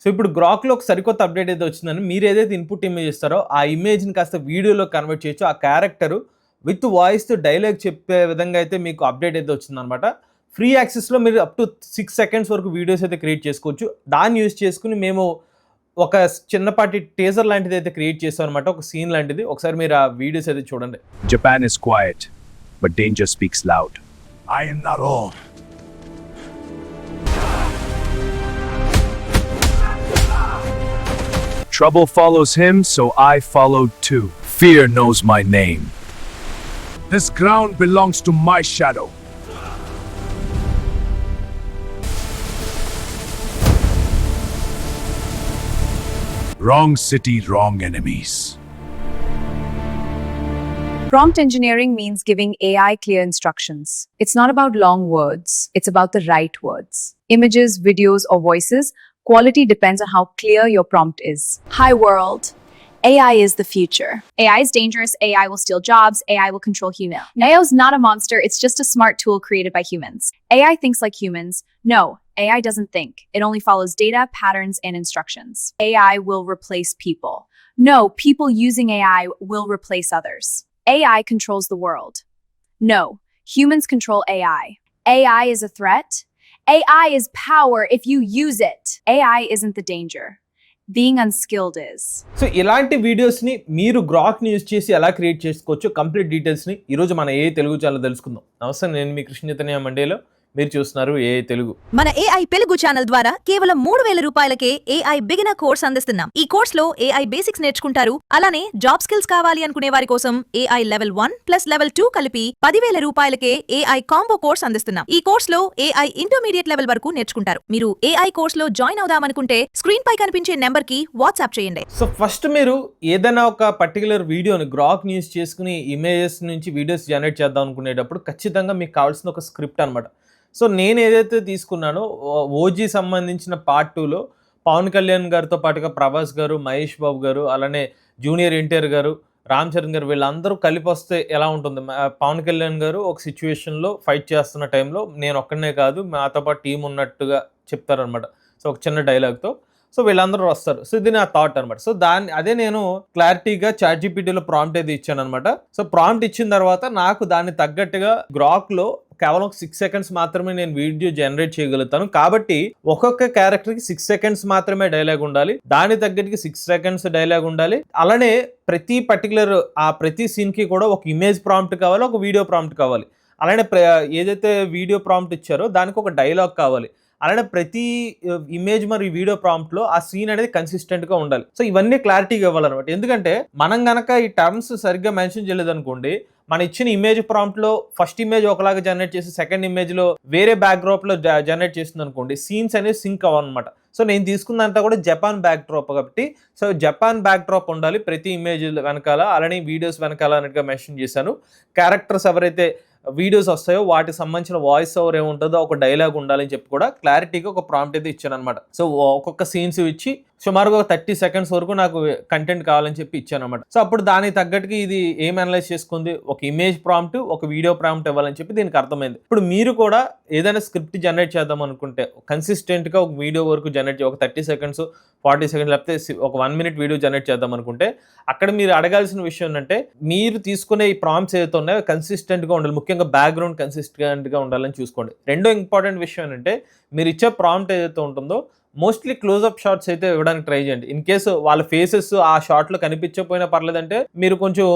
So ఇప్పుడు గ్రాక్‌లో ఒక సరికొత్త అప్డేట్ అయితే వచ్చిందండి. మీరు ఏదైతే ఇన్‌పుట్ ఇమేజ్ ఇస్తారో, ఆ ఇమేజ్‌ని కాస్త వీడియోలో కన్వర్ట్ చేయొచ్చు. ఆ క్యారెక్టర్ విత్ వాయిస్‌తో డైలాగ్ చెప్పే విధంగా అయితే మీకు అప్డేట్ అయితే వచ్చిందనమాట. ఫ్రీ యాక్సెస్‌లో మీరు అప్ టు 6 సెకండ్స్ వరకు వీడియోస్ అయితే క్రియేట్ చేసుకోవచ్చు. దాన్ని యూజ్ చేసుకొని మేము ఒక చిన్నపాటి టీజర్ లాంటిది అయితే క్రియేట్ చేసామనమాట. ఒక సీన్ లాంటిది. ఒకసారి మీరు ఆ వీడియోస్ అయితే చూడండి. Japan is quiet, but danger speaks loud. I am not all. Trouble follows him, so I followed too. Fear knows my name. This ground belongs to my shadow. Wrong city, wrong enemies. Prompt engineering means giving AI clear instructions. It's not about long words, it's about the right words. Images, videos, or voices, quality depends on how clear your prompt is. Hi world. AI is the future. AI is dangerous. AI will steal jobs. AI will control humans. AI is not a monster. It's just a smart tool created by humans. AI thinks like humans. No, AI doesn't think. It only follows data, patterns, and instructions. AI will replace people. No, people using AI will replace others. AI controls the world. No, humans control AI. AI is a threat. AI is power if you use it. AI isn't the danger. Being unskilled is. So ఇలాంటి వీడియోస్ని మీరు గ్రాక్ని use చేసి ఎలా create చేసుకోవచ్చు complete డీటెయిల్స్ని ఈరోజు మన ఏ Telugu channel తెలుసుకుందాం. నమస్తే, నేను మీ కృష్ణ చైతన్య మండేలో. మీరు చూస్తున్నారు ఏ తెలుగు. మన ఏఐ తెలుగు ఛానల్ ద్వారా కేవలం 3,000 రూపాయలకే ఏఐ బిగినర్ కోర్స్ అందిస్తున్నాం. ఈ కోర్స్ లో ఏఐ బేసిక్స్ నేర్చుకుంటారు. అలానే జాబ్ స్కిల్స్ కావాలి అనుకునే వారి కోసం ఏఐ లెవెల్ 1 ప్లస్ లెవెల్ 2 కలిపి 10,000 రూపాయలకే ఏఐ కాంబో కోర్స్ అందిస్తున్నాం. ఈ కోర్స్ లో ఏఐ ఇంటర్మీడియట్ లెవెల్ వరకు నేర్చుకుంటారు. మీరు ఏఐ కోర్స్ లో జాయిన్ అవుదామనుకుంటే స్క్రీన్ పై కనిపించే నెంబర్ కి వాట్సాప్ చేయండి. సో ఫస్ట్ మీరు ఏదైనా ఒక పర్టికులర్ వీడియోని గ్రాక్ యూజ్ చేసుకుని ఇమేజెస్ నుంచి వీడియోస్ జనరేట్ చేద్దాం అనుకునేటప్పుడు ఖచ్చితంగా మీకు కావాల్సిన ఒక స్క్రిప్ట్ అనమాట. సో నేను ఏదైతే తీసుకున్నానో ఓజీ సంబంధించిన పార్ట్ 2లో పవన్ కళ్యాణ్ గారితో పాటుగా ప్రభాస్ గారు, మహేష్ బాబు గారు, అలానే జూనియర్ ఎన్టీఆర్ గారు, రామ్ చరణ్ గారు, వీళ్ళందరూ కలిపి వస్తే ఎలా ఉంటుంది. పవన్ కళ్యాణ్ గారు ఒక సిచ్యువేషన్లో ఫైట్ చేస్తున్న టైంలో నేను ఒక్కడనే కాదు మాతో పాటు టీం ఉన్నట్టుగా చెప్తారనమాట. సో ఒక చిన్న డైలాగ్తో సో వీళ్ళందరూ వస్తారు. సో ఇది నా థాట్ అనమాట. సో అదే నేను క్లారిటీగా చాట్‌జీపీటీలో ప్రాంప్ట్ అయితే ఇచ్చాను అనమాట. సో ప్రాంప్ట్ ఇచ్చిన తర్వాత నాకు దాన్ని తగ్గట్టుగా గ్రాక్లో కేవలం 6 సెకండ్స్ మాత్రమే నేను వీడియో జనరేట్ చేయగలుగుతాను. కాబట్టి ఒక్కొక్క క్యారెక్టర్కి 6 సెకండ్స్ మాత్రమే డైలాగ్ ఉండాలి. దాని తగ్గట్టుగా 6 సెకండ్స్ డైలాగ్ ఉండాలి. అలానే ప్రతి పర్టికులర్ ఆ ప్రతి సీన్కి కూడా ఒక ఇమేజ్ ప్రాంప్ట్ కావాలి, ఒక వీడియో ప్రాంప్ట్ కావాలి. అలానే ఏదైతే వీడియో ప్రాంప్ట్ ఇచ్చారో దానికి ఒక డైలాగ్ కావాలి. అలానే ప్రతి ఇమేజ్ మరియు వీడియో ప్రాంప్ట్లో ఆ సీన్ అనేది కన్సిస్టెంట్గా ఉండాలి. సో ఇవన్నీ క్లారిటీగా ఇవ్వాలన్నమాట. ఎందుకంటే మనం గనక ఈ టర్మ్స్ సరిగ్గా మెన్షన్ చేయలేదు అనుకోండి, మన ఇచ్చిన ఇమేజ్ ప్రాంప్ట్లో ఫస్ట్ ఇమేజ్ ఒకలాగా జనరేట్ చేసి సెకండ్ ఇమేజ్లో వేరే బ్యాక్డ్రాప్లో జనరేట్ చేస్తుంది అనుకోండి, సీన్స్ అనేవి సింక్ అవ్వనమాట. సో నేను తీసుకున్నంతా కూడా జపాన్ బ్యాక్డ్రాప్ కాబట్టి సో జపాన్ బ్యాక్డ్రాప్ ఉండాలి ప్రతి ఇమేజ్ వెనకాల, అలానే వీడియోస్ వెనకాల అన్నట్టుగా మెన్షన్ చేశాను. క్యారెక్టర్స్ ఎవరైతే వీడియోస్ వస్తాయో వాటికి సంబంధించిన వాయిస్ ఓవర్ ఏముంటుందో ఒక డైలాగ్ ఉండాలని చెప్పి కూడా క్లారిటీగా ఒక ప్రాంప్ట్ అయితే ఇచ్చాను అనమాట. సో ఒక్కొక్క సీన్స్ ఇచ్చి సుమారుగా 30 సెకండ్స్ వరకు నాకు కంటెంట్ కావాలని చెప్పి ఇచ్చాను అనమాట. సో అప్పుడు దానికి తగ్గట్టుగా ఇది ఏం అనలైజ్ చేసుకుంది, ఒక ఇమేజ్ ప్రాంప్ట్, ఒక వీడియో ప్రాంప్ట్ ఇవ్వాలని చెప్పి దీనికి అర్థమైంది. ఇప్పుడు మీరు కూడా ఏదైనా స్క్రిప్ట్ జనరేట్ చేద్దాం అనుకుంటే కన్సిస్టెంట్గా ఒక వీడియో వరకు జనరేట్ ఒక 30 సెకండ్స్ 40 సెకండ్స్ లేకపోతే ఒక 1 మినిట్ వీడియో జనరేట్ చేద్దాం అనుకుంటే అక్కడ మీరు అడగాల్సిన విషయం ఏంటంటే మీరు తీసుకునే ఈ ప్రాంప్ట్స్ ఏదైతే ఉన్నాయో కన్సిస్టెంట్గా ఉండాలి. ముఖ్యంగా బ్యాక్గ్రౌండ్ కన్సిస్టెంట్గా ఉండాలని చూసుకోండి. రెండో ఇంపార్టెంట్ విషయం ఏంటంటే మీరు ఇచ్చే ప్రాంప్ట్ ఏదైతే ఉంటుందో మోస్ట్లీ క్లోజ్అప్ షాట్స్ అయితే ఇవ్వడానికి ట్రై చేయండి. ఇన్ కేసు వాళ్ళ ఫేసెస్ ఆ షాట్లో కనిపించకపోయినా పర్లేదంటే మీరు కొంచెం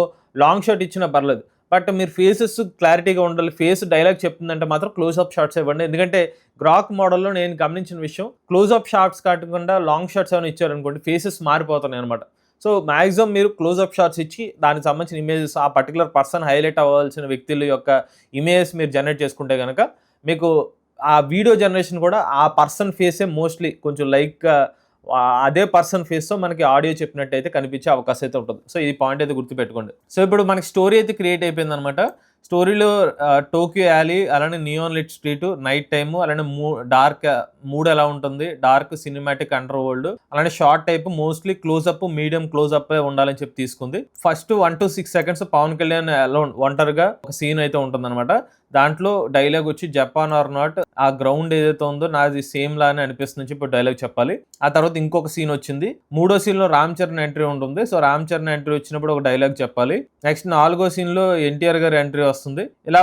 లాంగ్ షాట్ ఇచ్చినా పర్లేదు. బట్ మీరు ఫేసెస్ క్లారిటీగా ఉండాలి. ఫేస్ డైలాగ్ చెప్తుందంటే మాత్రం క్లోజ్అప్ షాట్స్ ఇవ్వండి. ఎందుకంటే గ్రాక్ మోడల్లో నేను గమనించిన విషయం క్లోజ్అప్ షాట్స్ కాకుండా లాంగ్ షాట్స్ ఏమైనా ఇచ్చారనుకోండి ఫేసెస్ మారిపోతున్నాయి అనమాట. సో మ్యాక్సిమం మీరు క్లోజ్అప్ షాట్స్ ఇచ్చి దానికి సంబంధించిన ఇమేజెస్ ఆ పర్టికులర్ పర్సన్ హైలైట్ అవ్వాల్సిన వ్యక్తుల యొక్క ఇమేజెస్ మీరు జనరేట్ చేసుకుంటే కనుక మీకు ఆ వీడియో జనరేషన్ కూడా ఆ పర్సన్ ఫేసే మోస్ట్లీ కొంచెం లైక్ అదే పర్సన్ ఫేస్తో మనకి ఆడియో చెప్పినట్టయితే కనిపించే అవకాశం అయితే ఉంటుంది. సో ఈ పాయింట్ అయితే గుర్తుపెట్టుకోండి. సో ఇప్పుడు మనకి స్టోరీ అయితే క్రియేట్ అయిపోయింది అనమాట. స్టోరీలో టోక్యో యాలీ, అలానే neon light street, night time, అలానే డార్క్ మూడ్ ఎలా ఉంటుంది, డార్క్ సినిమాటిక్ అండర్ వరల్డ్, అలానే shot type mostly close up medium close up ఉండాలని చెప్పి తీసుకుంది. First 1 to 6 seconds Pavan Kalyan alone ఒంటరిగా ఒక సీన్ అయితే ఉంటుంది అనమాట. దాంట్లో డైలాగ్ వచ్చి జపాన్ ఆర్ నాట్, ఆ గ్రౌండ్ ఏదైతే ఉందో నాది సేమ్ లానే అనిపిస్తుంది ఇప్పుడు డైలాగ్ చెప్పాలి. ఆ తర్వాత ఇంకొక సీన్ వచ్చింది. 3వ సీన్ లో రామ్ చరణ్ ఎంట్రీ ఉంటుంది. సో రామ్ చరణ్ ఎంట్రీ వచ్చినప్పుడు ఒక డైలాగ్ చెప్పాలి. నెక్స్ట్ 4వ సీన్ లో ఎన్టీఆర్ గారి ఎంట్రీ వస్తుంది. ఇలా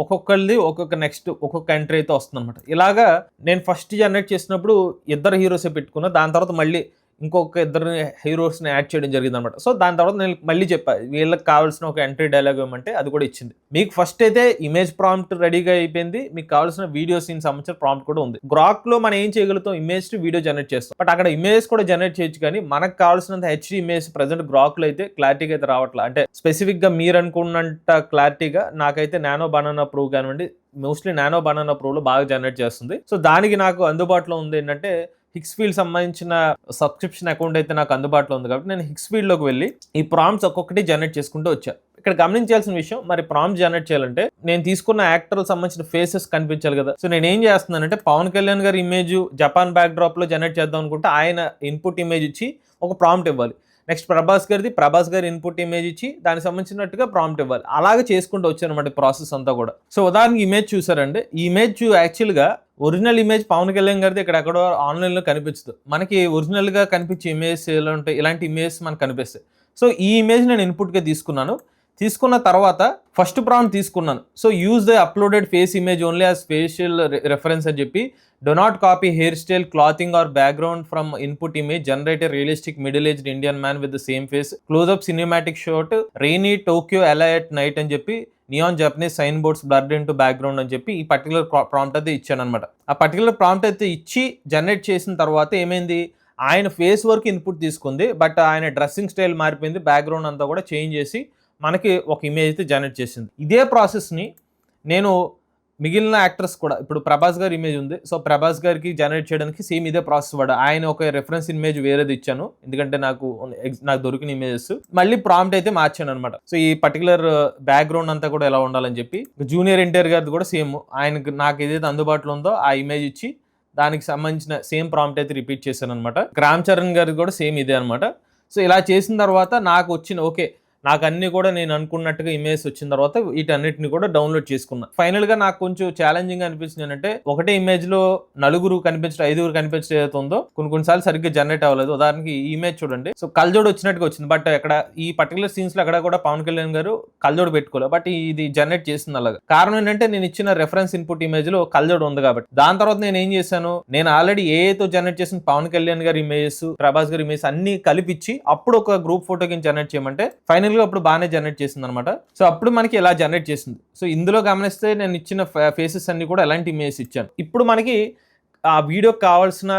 ఒక్కొక్కరిది ఒక్కొక్క ఎంట్రీ అయితే వస్తుంది అనమాట. ఇలాగా నేను ఫస్ట్ జనరేట్ చేసినప్పుడు ఇద్దరు హీరోసే పెట్టుకున్నా. దాని తర్వాత మళ్ళీ ఇంకొక ఇద్దరు హీరోస్ని యాడ్ చేయడం జరిగింది అనమాట. సో దాని తర్వాత నేను మళ్ళీ చెప్పాను వీళ్ళకి కావాల్సిన ఒక ఎంట్రీ డైలాగ్ ఏమంటే అది కూడా ఇచ్చింది. మీకు ఫస్ట్ అయితే ఇమేజ్ ప్రాంప్ట్ రెడీగా అయిపోయింది, మీకు కావాల్సిన వీడియో సీన్ సంబంధించిన ప్రాంప్ట్ కూడా ఉంది. గ్రాక్ లో మనం ఏం చేయగలుగుతాం, ఇమేజ్ టు వీడియో జనరేట్ చేస్తాం. బట్ అక్కడ ఇమేజ్ కూడా జనరేట్ చేయొచ్చు, కానీ మనకు కావాల్సినంత హెచ్డి ఇమేజ్ ప్రజెంట్ గ్రాక్ లో అయితే క్లారిటీగా అయితే రావట్లేదు. అంటే స్పెసిఫిక్ గా మీరు అనుకున్నంత క్లారిటీగా నాకైతే నానో బనానా ప్రో కానివ్వండి, మోస్ట్లీ నానో బనానా ప్రోలో బాగా జనరేట్ చేస్తుంది. సో దానికి నాకు అందుబాటులో ఉంది ఏంటంటే హిక్స్ఫీల్డ్ సంబంధించిన సబ్స్క్రిప్షన్ అకౌంట్ అయితే నాకు అందుబాటులో ఉంది కాబట్టి నేను హిక్స్ఫీల్డ్లోకి వెళ్ళి ఈ ప్రాంప్ట్స్ ఒక్కొక్కటి జనరేట్ చేసుకుంటూ వచ్చాను. ఇక్కడ గమనించాల్సిన విషయం, మరి ప్రాంప్ట్ జనరేట్ చేయాలంటే నేను తీసుకున్న యాక్టర్లకు సంబంధించిన ఫేసెస్ కనిపించాలి కదా. సో నేను ఏం చేస్తున్నానంటే పవన్ కళ్యాణ్ గారి ఇమేజ్ జపాన్ బ్యాక్ డ్రాప్ లో జనరేట్ చేద్దాం అనుకుంటే ఆయన ఇన్పుట్ ఇమేజ్ ఇచ్చి ఒక ప్రాంప్ట్ ఇవ్వాలి. నెక్స్ట్ ప్రభాస్ గారి ఇన్పుట్ ఇమేజ్ ఇచ్చి దానికి సంబంధించినట్టుగా ప్రాంప్ట్ ఇవ్వాలి. అలాగే చేసుకుంటూ వచ్చాను అనమాట ప్రాసెస్ అంతా కూడా. సో ఉదాహరణకి ఇమేజ్ చూసారండి. ఈ ఇమేజ్ యాక్చువల్గా ఒరిజినల్ ఇమేజ్ పవన్ కళ్యాణ్ గారిది ఇక్కడ ఎక్కడో ఆన్లైన్లో కనిపించదు. మనకి ఒరిజినల్గా కనిపించే ఇమేజ్ ఎలా ఉంటాయి, ఇలాంటి ఇమేజ్ మనకు కనిపిస్తాయి. సో ఈ ఇమేజ్ నేను ఇన్పుట్గా తీసుకున్న తర్వాత ఫస్ట్ ప్రాంప్ట్ తీసుకున్నాను. So use the uploaded face image only as facial reference అని చెప్పి, do not copy hair style, clothing or background from input image, generate a realistic middle aged Indian man with the same face, close up cinematic shot, rainy Tokyo alley at night అని చెప్పి, neon Japanese sign boards blurred into background అని చెప్పి ఈ particular prompt అయితే ఇచ్చాను అనమాట. ఆ particular prompt అయితే ఇచ్చి జనరేట్ చేసిన తర్వాత ఏమైంది, ఆయన ఫేస్ వరకు ఇన్పుట్ తీసుకుంది, బట్ ఆయన డ్రెస్సింగ్ స్టైల్ మారిపోయింది, బ్యాక్గ్రౌండ్ అంతా కూడా చేంజ్ చేసి మనకి ఒక ఇమేజ్ అయితే జనరేట్ చేసింది. ఇదే ప్రాసెస్ని నేను మిగిలిన యాక్టర్స్ కూడా, ఇప్పుడు ప్రభాస్ గారి ఇమేజ్ ఉంది, సో ప్రభాస్ గారికి జనరేట్ చేయడానికి సేమ్ ఇదే ప్రాసెస్ వాడు. ఆయన ఒక రెఫరెన్స్ ఇమేజ్ వేరేది ఇచ్చాను, ఎందుకంటే నాకు దొరికిన ఇమేజెస్ మళ్ళీ ప్రాంప్ట్ అయితే మార్చాను అనమాట. సో ఈ పర్టికులర్ బ్యాక్గ్రౌండ్ అంతా కూడా ఎలా ఉండాలని చెప్పి, జూనియర్ ఎన్టీఆర్ గారిది కూడా సేమ్, ఆయనకు నాకు ఏదైతే అందుబాటులో ఉందో ఆ ఇమేజ్ ఇచ్చి దానికి సంబంధించిన సేమ్ ప్రాంప్ట్ అయితే రిపీట్ చేశాను అనమాట. రామ్ చరణ్ గారిది కూడా సేమ్ ఇదే అనమాట. సో ఇలా చేసిన తర్వాత నాకు వచ్చిన నాకు అన్ని కూడా నేను అనుకున్నట్టుగా ఇమేజ్ వచ్చిన తర్వాత వీటన్నిటిని కూడా డౌన్లోడ్ చేసుకున్నా. ఫైనల్ గా నాకు కొంచెం ఛాలెంజింగ్ అనిపించింది ఏంటంటే, ఒకటే ఇమేజ్ లో 4 కనిపించడం 5 కనిపించడం ఏదైతే ఉందో కొన్నిసార్లు సరిగ్గా జనరేట్ అవ్వలేదు. ఉదాహరణకి ఈ ఇమేజ్ చూడండి, సో కల్జోడు వచ్చినట్టుగా వచ్చింది, బట్ అక్కడ ఈ పర్టికులర్ సీన్స్ లో అక్కడ కూడా పవన్ కళ్యాణ్ గారు కల్జోడు పెట్టుకోలేదు, బట్ ఇది జనరేట్ చేసింది అలాగా. కారణం ఏంటంటే నేను ఇచ్చిన రెఫరెన్స్ ఇన్పుట్ ఇమేజ్ లో కల్జోడు ఉంది కాబట్టి. దాని తర్వాత నేను ఏం చేశాను, నేను ఆల్రెడీ ఏతో జనరేట్ చేసిన పవన్ కళ్యాణ్ గారి ఇమేజెస్, ప్రభాస్ గారి ఇమేజ్ అన్ని కలిపిచ్చి అప్పుడు ఒక గ్రూప్ ఫోటో కింద జనరేట్ చేయమంటే ఫైనల్ గా అప్పుడు బాగానే జనరేట్ చేసింది అనమాట. సో అప్పుడు మనకి ఎలా జనరేట్ చేసింది. సో ఇందులో గమనిస్తే నేను ఇచ్చిన ఫేసెస్ అన్ని కూడా ఎలాంటి ఇమేజెస్ ఇచ్చాను. ఇప్పుడు మనకి ఆ వీడియోకి కావాల్సిన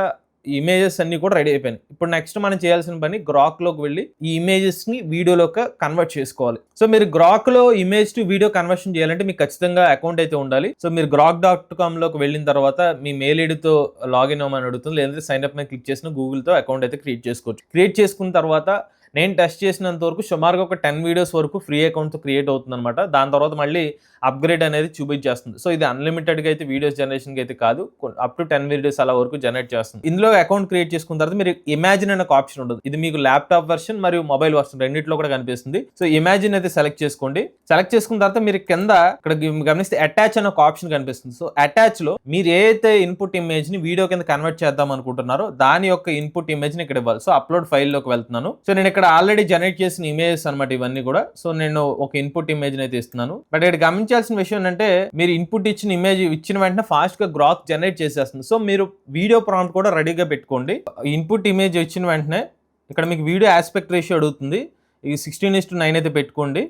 ఇమేజెస్ అన్ని కూడా రెడీ అయిపోయినాయి. ఇప్పుడు నెక్స్ట్ మనం చేయాల్సిన పని గ్రాక్ లోకి వెళ్ళి ఈ ఇమేజెస్ ని వీడియోలోకి కన్వర్ట్ చేసుకోవాలి. సో మీరు గ్రాక్ లో ఇమేజ్ టు వీడియో కన్వర్షన్ చేయాలంటే మీకు ఖచ్చితంగా అకౌంట్ అయితే ఉండాలి. సో మీరు grok.com లోకి వెళ్ళిన తర్వాత మీ మెయిల్ ఐడితో లాగిన్ అవ్వమని అడుగుతుంది, లేదంటే సైన్ అప్ మీద క్లిక్ చేసిన గూగుల్తో అకౌంట్ అయితే క్రియేట్ చేసుకోవచ్చు. క్రియేట్ చేసుకున్న తర్వాత నేను టెస్ట్ చేసినంత వరకు సుమారుగా ఒక 10 వీడియోస్ వరకు ఫ్రీ అకౌంట్తో క్రియేట్ అవుతుంది అనమాట. దాని తర్వాత మళ్ళీ అప్గ్రేడ్ అనేది చూపించేస్తుంది. సో ఇది అన్లిమిటెడ్గా అయితే వీడియోస్ జనరేషన్కి అయితే కాదు, అప్ టు 10 వీడియోస్ అలా వరకు జనరేట్ చేస్తుంది. ఇందులో అకౌంట్ క్రియేట్ చేసుకున్న తర్వాత మీరు ఇమాజిన్ అనే ఒక ఆప్షన్ ఉంటుంది. ఇది మీకు ల్యాప్టాప్ వర్షన్ మరియు మొబైల్ వర్షన్ రెండింటిలో కూడా కనిపిస్తుంది. సో ఇమాజిన్ అయితే సెలెక్ట్ చేసుకోండి. సెలెక్ట్ చేసుకున్న తర్వాత మీరు కింద ఇక్కడ గమనిస్తే అటాచ్ అనే ఒక ఆప్షన్ కనిపిస్తుంది. సో అటాచ్ లో మీరు ఏదైతే ఇన్పుట్ ఇమేజ్ ని వీడియో కింద కన్వర్ట్ చేద్దాం అనుకుంటున్నారో దాని యొక్క ఇన్పుట్ ఇమేజ్ ని ఇక్కడ ఇవ్వాలి. సో అప్లోడ్ ఫైల్ లోకి వెళ్తున్నాను. సో నేను ఇక్కడ ఆల్రెడీ జనరేట్ చేసిన ఇమేజెస్ అనమాట ఇవన్నీ కూడా. సో నేను ఒక ఇన్పుట్ ఇమేజ్ అయితే ఇస్తున్నాను. బట్ ఇక్కడ గమనించాల్సిన విషయం ఏంటంటే, మీరు ఇన్పుట్ ఇచ్చిన ఇమేజ్ ఇచ్చిన వెంటనే ఫాస్ట్ గా గ్రాక్ జనరేట్ చేసేస్తుంది. సో మీరు వీడియో ప్రాంప్ట్ కూడా రెడీగా పెట్టుకోండి. ఇన్పుట్ ఇమేజ్ ఇచ్చిన వెంటనే ఇక్కడ మీకు వీడియో ఆస్పెక్ట్ రేషియో అడుగుతుంది. ఈ 16:9 అయితే పెట్టుకోండి.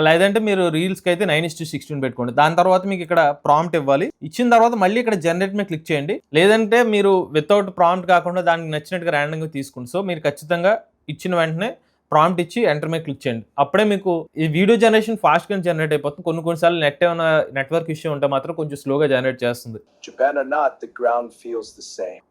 లేదంటే మీరు రీల్స్కి అయితే 9:16 పెట్టుకోండి. దాని తర్వాత మీకు ఇక్కడ ప్రాంప్ట్ ఇవ్వాలి. ఇచ్చిన తర్వాత మళ్ళీ ఇక్కడ జనరేట్ మీద క్లిక్ చేయండి. లేదంటే మీరు వితౌట్ ప్రాంప్ట్ కాకుండా దానికి నచ్చినట్టుగా ర్యాండమ్గా తీసుకోండి. సో మీరు ఖచ్చితంగా ఇచ్చిన వెంటనే ప్రాంప్ట్ ఇచ్చి ఎంటర్ మీద క్లిక్ చేయండి. అప్పుడే మీకు ఈ వీడియో జనరేషన్ ఫాస్ట్గా జనరేట్ అయిపోతుంది. కొన్నిసార్లు నెట్వర్క్ ఇష్యూ ఉంటే మాత్రం కొంచెం స్లోగా జనరేట్ చేస్తుంది.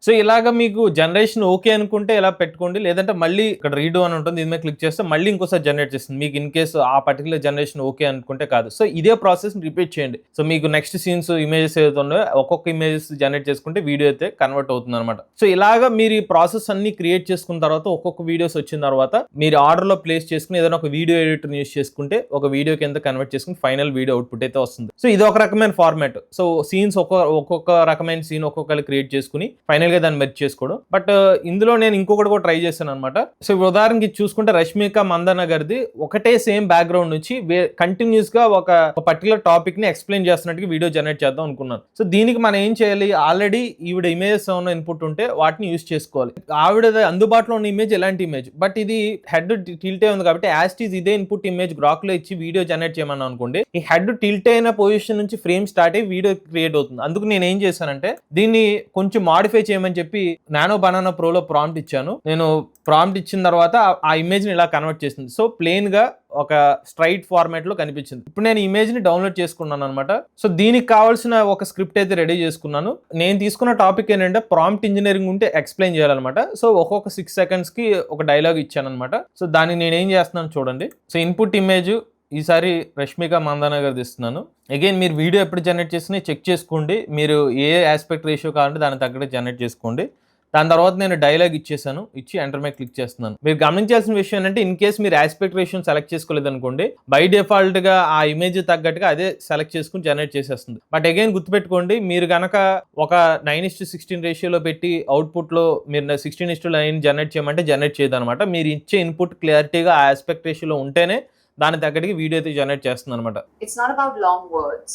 సో ఇలాగా మీకు జనరేషన్ ఓకే అనుకుంటే ఇలా పెట్టుకోండి. లేదంటే మళ్ళీ ఇక్కడ రీడో అని ఉంటుంది, దీని మీద క్లిక్ చేస్తే మళ్ళీ ఇంకోసారి జనరేట్ చేస్తుంది. మీకు ఇన్ కేసు ఆ పర్టికులర్ జనరేషన్ ఓకే అనుకుంటే కాదు. సో ఇదే ప్రాసెస్ రిపీట్ చేయండి. సో మీకు నెక్స్ట్ సీన్స్ ఇమేజెస్ ఏదైతే ఉన్నాయో ఒక్కొక్క ఇమేజెస్ జనరేట్ చేసుకుంటే వీడియో అయితే కన్వర్ట్ అవుతుంది అనమాట. సో ఇలాగా మీరు ఈ ప్రాసెస్ అన్ని క్రియేట్ చేసుకున్న తర్వాత ఒక్కొక్క వీడియోస్ వచ్చిన తర్వాత మీరు ఆర్డర్లో ప్లేస్ చేసుకుని ఏదైనా ఒక వీడియో ఎడిటర్ యూస్ చేసుకుంటే ఒక వీడియో కింద కన్వర్ట్ చేసుకుని ఫైనల్ వీడియో అవుట్పుట్ అయితే వస్తుంది. సో ఇది ఒక రకమైన ఫార్మాట్. సో సీన్స్ ఒక్కొక్క రకమైన సీన్ ఒక్కొక్కరు క్రియేట్ చేసుకుని ఫైనల్ గా దాన్ని మెర్జ్ చేసుకోవడం. బట్ ఇందులో నేను ఇంకొకటి కూడా ట్రై చేశాను అనమాట. సో ఉదాహరణకి చూసుకుంటే రష్మిక మందన గారిది ఒకటే సేమ్ బ్యాక్గ్రౌండ్ నుంచి కంటిన్యూస్ గా ఒక పర్టికులర్ టాపిక్ ని ఎక్స్ప్లెయిన్ చేస్తున్నట్టుగా వీడియో జనరేట్ చేద్దాం అనుకున్నాను. సో దీనికి మనం ఏం చేయాలి, ఆల్రెడీ ఈవిడ ఇమేజెస్ ఉన్న ఇన్పుట్ ఉంటే వాటిని యూస్ చేసుకోవాలి. ఆవిడ అందుబాటులో ఉన్న ఇమేజ్ ఎలాంటి ఇమేజ్, బట్ ఇది హెడ్ టిల్టే ఉంది కాబట్టి యాస్టీజ్ ఇదే ఇన్పుట్ ఇమేజ్ గ్రాక్ లో ఇచ్చి వీడియో జనరేట్ చేయమని అనుకోండి, ఈ హెడ్ టిల్టే అయిన పొజిషన్ నుంచి ఫ్రేమ్ స్టార్ట్ అయ్యి వీడియో క్రియేట్ అవుతుంది. అందుకు నేను ఏం చేశానంటే దీన్ని కొంచెం మాడిఫై చేయమని చెప్పి నానో బనానా ప్రోలో ప్రాంప్ట్ ఇచ్చాను. నేను ప్రాంప్ట్ ఇచ్చిన తర్వాత ఆ ఇమేజ్ ని ఇలా కన్వర్ట్ చేసింది. సో ప్లేన్ గా ఒక స్ట్రైట్ ఫార్మాట్ లో కనిపించింది. ఇప్పుడు నేను ఇమేజ్ ని డౌన్లోడ్ చేసుకున్నాను అనమాట. సో దీనికి కావాల్సిన ఒక స్క్రిప్ట్ అయితే రెడీ చేసుకున్నాను. నేను తీసుకున్న టాపిక్ ఏంటంటే ప్రాంప్ట్ ఇంజనీరింగ్ ఉంటే ఎక్స్ప్లెయిన్ చేయాలన్నమాట. సో ఒక్కొక్క 6 seconds కి ఒక డైలాగ్ ఇచ్చాను అనమాట. సో దాన్ని నేను ఏం చేస్తున్నాను చూడండి. సో ఇన్పుట్ ఇమేజ్ ఈసారి రష్మిక మందాన గారిది ఇస్తున్నాను. అగైన్ మీరు వీడియో ఎప్పుడు జనరేట్ చేసినా చెక్ చేసుకోండి, మీరు ఏ ఆస్పెక్ట్ రేషియో కావాలంటే దానికి తగ్గట్టు జనరేట్ చేసుకోండి. దాని తర్వాత నేను డైలాగ్ ఇచ్చేసాను, ఇచ్చి ఎంటర్ మీద క్లిక్ చేస్తున్నాను. మీరు గమనించాల్సిన విషయం ఏంటంటే ఇన్ కేస్ మీరు ఆస్పెక్ట్ రేషియో సెలెక్ట్ చేసుకోలేదు అనుకోండి, బై డిఫాల్ట్ గా ఆ ఇమేజ్ తగ్గట్టుగా అదే సెలెక్ట్ చేసుకుని జనరేట్ చేసేస్తుంది. బట్ అగైన్ గుర్తుపెట్టుకోండి, మీరు గనక ఒక 9:16 రేషియోలో పెట్టి అవుట్పుట్ లో మీరు 16:9 జనరేట్ చేయమంటే జనరేట్ చేయదు అనమాట. మీరు ఇచ్చే ఇన్పుట్ క్లారిటీగా ఆ ఆస్పెక్ట్ రేషియోలో ఉంటేనే దాని తగ్గట్టుగా వీడియో అయితే జనరేట్ చేస్తుంది అనమాట. It's not about long words.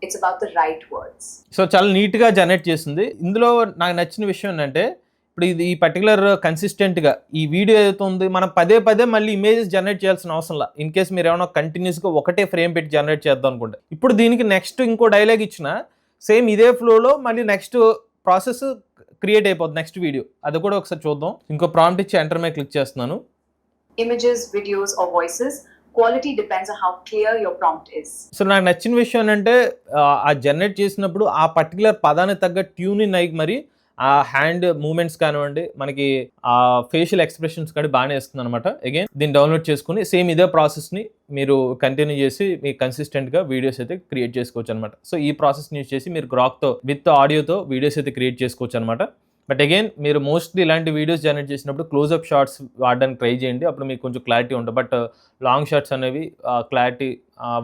It's about the right words. So చాలా నీట్గా జనరేట్ చేస్తుంది. ఇందులో నాకు నచ్చిన విషయం ఏంటంటే ఇప్పుడు ఇది ఈ పర్టికులర్ కన్సిస్టెంట్గా ఈ వీడియో ఏదైతే ఉంది మనం పదే పదే మళ్ళీ ఇమేజెస్ జనరేట్ చేయాల్సిన అవసరం లేదు. ఇన్ కేస్ మీరు ఏమైనా కంటిన్యూస్గా ఒకటే ఫ్రేమ్ పెట్టి జనరేట్ చేద్దాం అనుకుంటే, ఇప్పుడు దీనికి నెక్స్ట్ ఇంకో డైలాగ్ ఇచ్చిన సేమ్ ఇదే ఫ్లోలో మళ్ళీ నెక్స్ట్ ప్రాసెస్ క్రియేట్ అయిపోతుంది, నెక్స్ట్ వీడియో. అది కూడా ఒకసారి చూద్దాం. ఇంకో ప్రాంప్ట్ ఇచ్చి ఎంటర్ మీద క్లిక్ చేస్తున్నాను. Images, videos, or voices. Quality depends on how clear your prompt is. So నాకు నచ్చిన విషయం ఏంటంటే ఆ జనరేట్ చేసినప్పుడు ఆ పర్టికులర్ పదానికి తగ్గ ట్యూన్ అయ్యి మరి ఆ హ్యాండ్ మూమెంట్స్ కానివ్వండి, మనకి ఆ ఫేషియల్ ఎక్స్ప్రెషన్స్ కానీ బాగానే ఇస్తుంది అనమాట. అగైన్ దీన్ని డౌన్లోడ్ చేసుకుని సేమ్ ఇదే ప్రాసెస్ని మీరు కంటిన్యూ చేసి మీకు కన్సిస్టెంట్గా వీడియోస్ అయితే క్రియేట్ చేసుకోవచ్చు అనమాట. సో ఈ ప్రాసెస్ యూజ్ చేసి మీరు గ్రాక్తో విత్ ఆడియోతో వీడియోస్ అయితే క్రియేట్ చేసుకోవచ్చు అనమాట. బట్ అగైన్ మీరు మోస్ట్లీ ఇలాంటి వీడియోస్ జనరేట్ చేసినప్పుడు క్లోజ్అప్ షార్ట్స్ వాడడానికి ట్రై చేయండి, అప్పుడు మీకు కొంచెం క్లారిటీ ఉంటుంది. బట్ లాంగ్ షార్ట్స్ అనేవి క్లారిటీ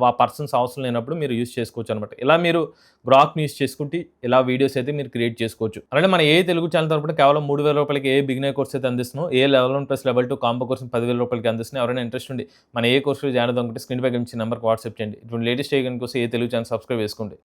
ఆ పర్సన్స్ అవసరం లేనప్పుడు మీరు యూస్ చేసుకోవచ్చు అనమాట. ఇలా మీరు గ్రాక్ని యూస్ చేసుకుంటే ఇలా వీడియోస్ అయితే మీరు క్రియేట్ చేసుకోవచ్చు. అలాగే మన ఏ తెలుగు ఛానల్ తరపున కేవలం 3,000 రూపాయలకి ఏ బిగినర్ కోర్స్ అయితే అందిస్తున్నాం, A level 1 plus level 2 combo course 10,000 రూపాయలకి అందిస్తున్నాం. ఎవరైనా ఇంట్రెస్ట్ ఉండి మన ఏ కోర్సులో జాయిన్ అవుతుంటే స్క్రీన్ పై కనిపించే నెంబర్కి వాట్సాప్ చేయండి. ఇటువంటి లేటెస్ట్ ఏ కోసం ఏ తెలుగు ఛానల్ సబ్స్క్రైబ్ చేసుకోండి.